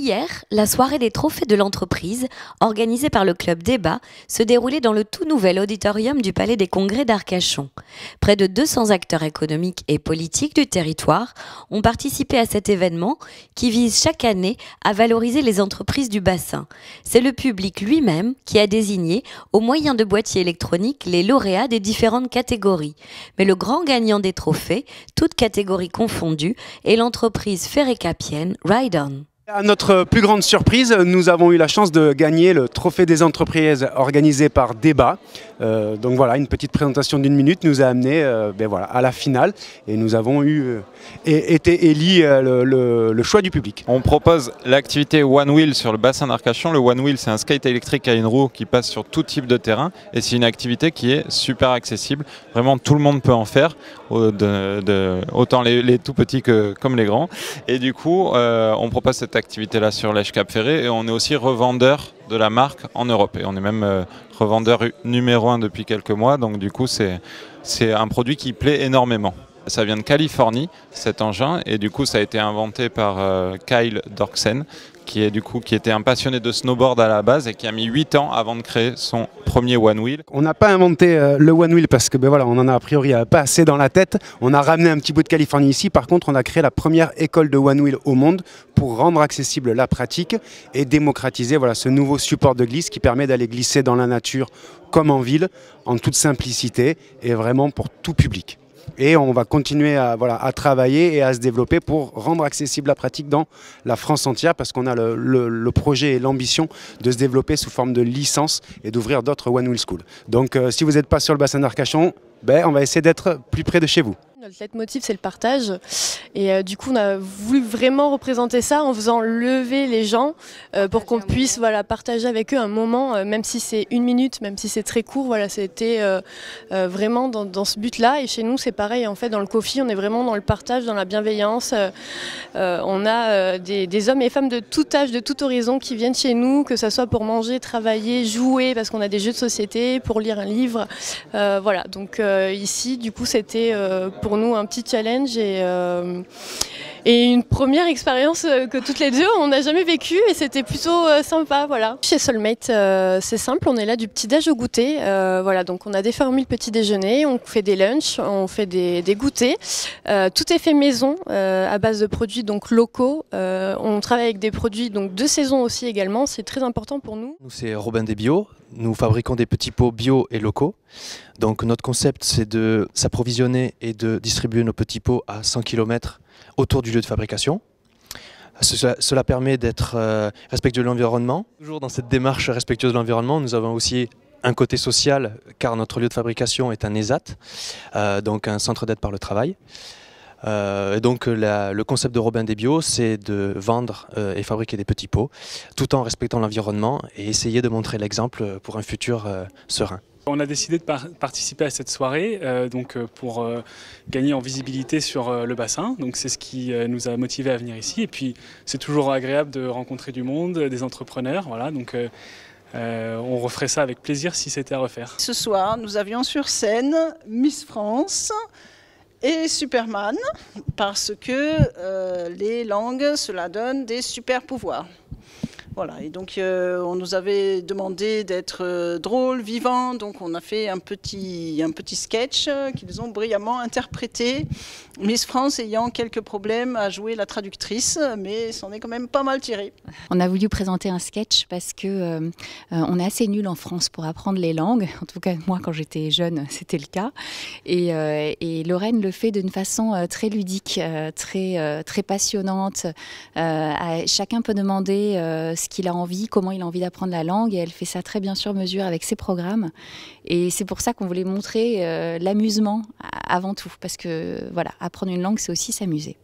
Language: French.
Hier, la soirée des trophées de l'entreprise, organisée par le club Débat, se déroulait dans le tout nouvel auditorium du Palais des Congrès d'Arcachon. Près de 200 acteurs économiques et politiques du territoire ont participé à cet événement qui vise chaque année à valoriser les entreprises du bassin. C'est le public lui-même qui a désigné, au moyen de boîtiers électroniques, les lauréats des différentes catégories. Mais le grand gagnant des trophées, toutes catégories confondues, est l'entreprise ferré-capienne Ride On. À notre plus grande surprise, nous avons eu la chance de gagner le trophée des entreprises organisé par Débat. Donc voilà, une petite présentation d'une minute nous a amené à la finale et nous avons été élis le choix du public. On propose l'activité One Wheel sur le bassin d'Arcachon. Le One Wheel, c'est un skate électrique à une roue qui passe sur tout type de terrain et c'est une activité qui est super accessible. Vraiment, tout le monde peut en faire, autant les tout petits comme les grands. Et du coup, on propose cette activité-là sur l'Èche-Cap-Ferré et on est aussi revendeur de la marque en Europe. Et on est même revendeur numéro 1 depuis quelques mois. Donc du coup, c'est un produit qui plaît énormément. Ça vient de Californie, cet engin, et du coup ça a été inventé par Kyle Dorksen, qui était un passionné de snowboard à la base et qui a mis 8 ans avant de créer son premier One Wheel. On n'a pas inventé le One Wheel parce que on en a a priori pas assez dans la tête. On a ramené un petit bout de Californie ici. Par contre, on a créé la première école de One Wheel au monde pour rendre accessible la pratique et démocratiser ce nouveau support de glisse qui permet d'aller glisser dans la nature comme en ville, en toute simplicité et vraiment pour tout public. Et on va continuer à travailler et à se développer pour rendre accessible la pratique dans la France entière parce qu'on a le projet et l'ambition de se développer sous forme de licence et d'ouvrir d'autres One Wheel School. Donc si vous n'êtes pas sur le bassin d'Arcachon, on va essayer d'être plus près de chez vous. Notre leitmotiv, c'est le partage. Et du coup, on a voulu vraiment représenter ça en faisant lever les gens pour qu'on puisse partager avec eux un moment, même si c'est 1 minute, même si c'est très court. C'était vraiment dans ce but-là. Et chez nous, c'est pareil. En fait, dans le Coffee, on est vraiment dans le partage, dans la bienveillance. On a des hommes et femmes de tout âge, de tout horizon qui viennent chez nous, que ce soit pour manger, travailler, jouer, parce qu'on a des jeux de société, pour lire un livre. Donc ici, du coup, c'était pour nous un petit challenge et une première expérience que toutes les deux on n'a jamais vécue et c'était plutôt sympa. Chez Soulmate, c'est simple, on est là du petit-déj au goûter. Donc on a des formules petit déjeuner, on fait des lunchs, on fait des goûters. Tout est fait maison à base de produits locaux. On travaille avec des produits de saison aussi également, c'est très important pour nous. Nous c'est Robin des Bio, nous fabriquons des petits pots bio et locaux. Donc notre concept c'est de s'approvisionner et de distribuer nos petits pots à 100 km autour du lieu de fabrication. Cela permet d'être respectueux de l'environnement. Toujours dans cette démarche respectueuse de l'environnement, nous avons aussi un côté social car notre lieu de fabrication est un ESAT, donc un centre d'aide par le travail. Le concept de Robin des Bio, c'est de vendre et fabriquer des petits pots tout en respectant l'environnement et essayer de montrer l'exemple pour un futur serein. On a décidé de participer à cette soirée pour gagner en visibilité sur le bassin. Donc c'est ce qui nous a motivés à venir ici. Et puis c'est toujours agréable de rencontrer du monde, des entrepreneurs. On referait ça avec plaisir si c'était à refaire. Ce soir, nous avions sur scène Miss France et Superman parce que les langues, cela donne des super pouvoirs. Et donc on nous avait demandé d'être drôle, vivant, donc on a fait un petit sketch qu'ils ont brillamment interprété. Miss France ayant quelques problèmes à jouer la traductrice, mais c'en est quand même pas mal tiré. On a voulu présenter un sketch parce que on est assez nul en France pour apprendre les langues. En tout cas, moi, quand j'étais jeune, c'était le cas. Et Lorraine le fait d'une façon très ludique, très passionnante. Chacun peut demander ce qu'il a envie, comment il a envie d'apprendre la langue et elle fait ça très bien sur mesure avec ses programmes et c'est pour ça qu'on voulait montrer l'amusement avant tout parce que apprendre une langue c'est aussi s'amuser.